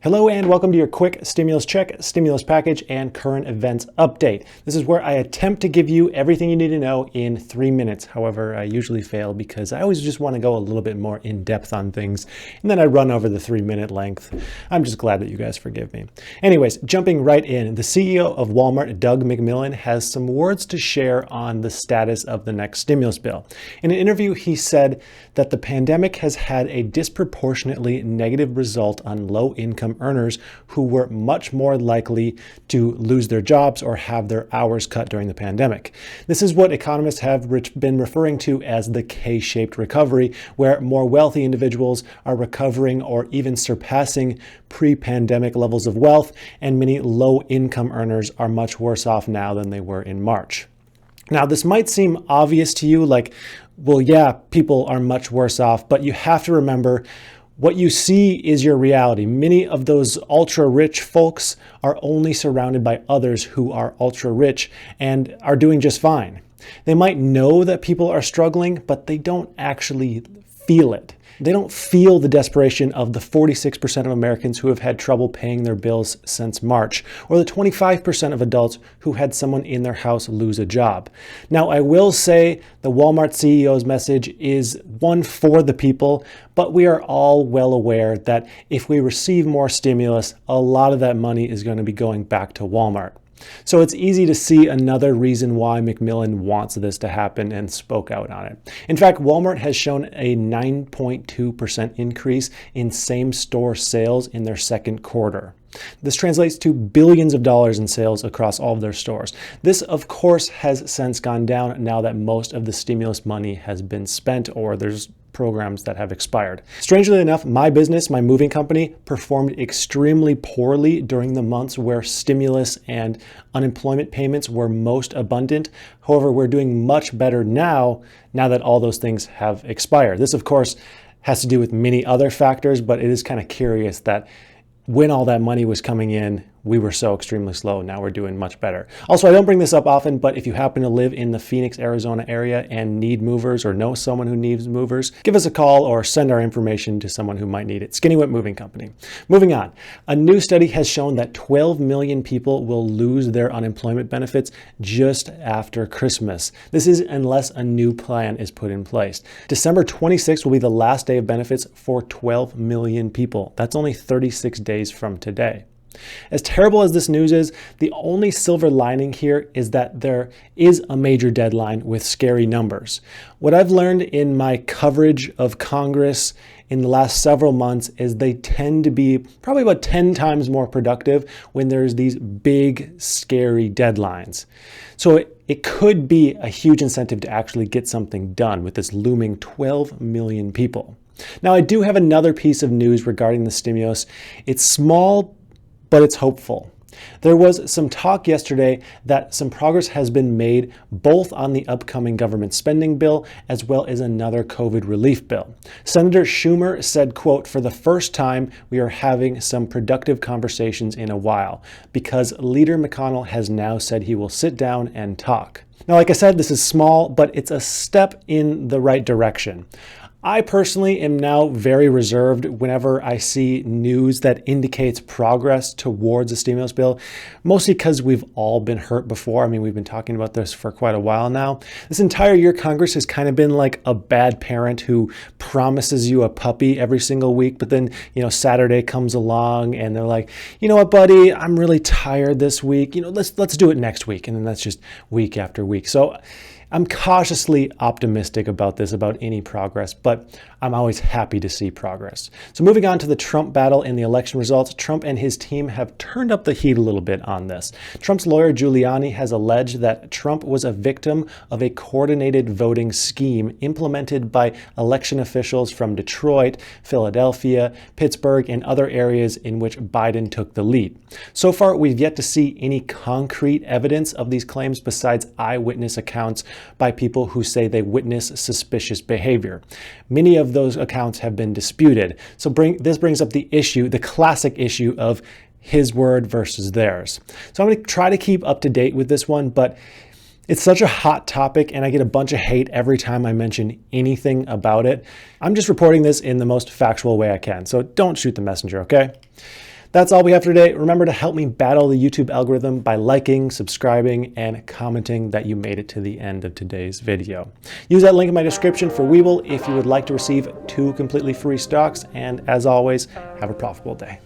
Hello and welcome to your quick stimulus check, stimulus package, and current events update. This is where I attempt to give you everything you need to know in 3 minutes. However, I usually fail because I always just want to go a little bit more in depth on things, and then I run over the 3-minute length. I'm just glad that you guys forgive me. Anyways, jumping right in, the CEO of Walmart, Doug McMillion, has some words to share on the status of the next stimulus bill. In an interview, he said that the pandemic has had a disproportionately negative result on low-income earners who were much more likely to lose their jobs or have their hours cut during the pandemic. This is what economists have been referring to as the K-shaped recovery, where more wealthy individuals are recovering or even surpassing pre-pandemic levels of wealth, and many low-income earners are much worse off now than they were in March. Now, this might seem obvious to you, like, well, yeah, people are much worse off, but you have to remember what you see is your reality. Many of those ultra-rich folks are only surrounded by others who are ultra-rich and are doing just fine. They might know that people are struggling, but they don't actually feel it. They don't feel the desperation of the 46% of Americans who have had trouble paying their bills since March, or the 25% of adults who had someone in their house lose a job. Now, I will say the Walmart CEO's message is one for the people, but we are all well aware that if we receive more stimulus, a lot of that money is going to be going back to Walmart. So it's easy to see another reason why McMillion wants this to happen and spoke out on it. In fact, Walmart has shown a 9.2% increase in same-store sales in their second quarter. This translates to billions of dollars in sales across all of their stores. This, of course, has since gone down now that most of the stimulus money has been spent or there's programs that have expired. Strangely enough, my business, my moving company, performed extremely poorly during the months where stimulus and unemployment payments were most abundant. However, we're doing much better now that all those things have expired. This, of course, has to do with many other factors, but it is kind of curious that when all that money was coming in, we were so extremely slow. Now we're doing much better. Also, I don't bring this up often, but if you happen to live in the Phoenix, Arizona area and need movers or know someone who needs movers, give us a call or send our information to someone who might need it. Skinny Whip Moving Company. Moving on. A new study has shown that 12 million people will lose their unemployment benefits just after Christmas. This is unless a new plan is put in place. December 26th will be the last day of benefits for 12 million people. That's only 36 days from today. As terrible as this news is, the only silver lining here is that there is a major deadline with scary numbers. What I've learned in my coverage of Congress in the last several months is they tend to be probably about 10 times more productive when there's these big, scary deadlines. So it could be a huge incentive to actually get something done with this looming 12 million people. Now, I do have another piece of news regarding the stimulus. It's small, but it's hopeful. There was some talk yesterday that some progress has been made both on the upcoming government spending bill as well as another COVID relief bill. Senator Schumer said, quote, "For the first time, we are having some productive conversations in a while because Leader McConnell has now said he will sit down and talk." Now, like I said, this is small, but it's a step in the right direction. I personally am now very reserved whenever I see news that indicates progress towards a stimulus bill, mostly because we've all been hurt before. I mean, we've been talking about this for quite a while now. This entire year, Congress has kind of been like a bad parent who promises you a puppy every single week, but then, Saturday comes along and they're like, you know what, buddy, I'm really tired this week. Let's do it next week. And then that's just week after week. So I'm cautiously optimistic about this, about any progress, but I'm always happy to see progress. So moving on to the Trump battle and the election results, Trump and his team have turned up the heat a little bit on this. Trump's lawyer Giuliani has alleged that Trump was a victim of a coordinated voting scheme implemented by election officials from Detroit, Philadelphia, Pittsburgh, and other areas in which Biden took the lead. So far, we've yet to see any concrete evidence of these claims besides eyewitness accounts by people who say they witness suspicious behavior. Many of those accounts have been disputed. So this brings up the classic issue of his word versus theirs. So I'm going to try to keep up to date with this one, but it's such a hot topic and I get a bunch of hate every time I mention anything about it. I'm just reporting this in the most factual way I can, so don't shoot the messenger, okay? That's all we have for today. Remember to help me battle the YouTube algorithm by liking, subscribing, and commenting that you made it to the end of today's video. Use that link in my description for Webull if you would like to receive 2 completely free stocks. And as always, have a profitable day.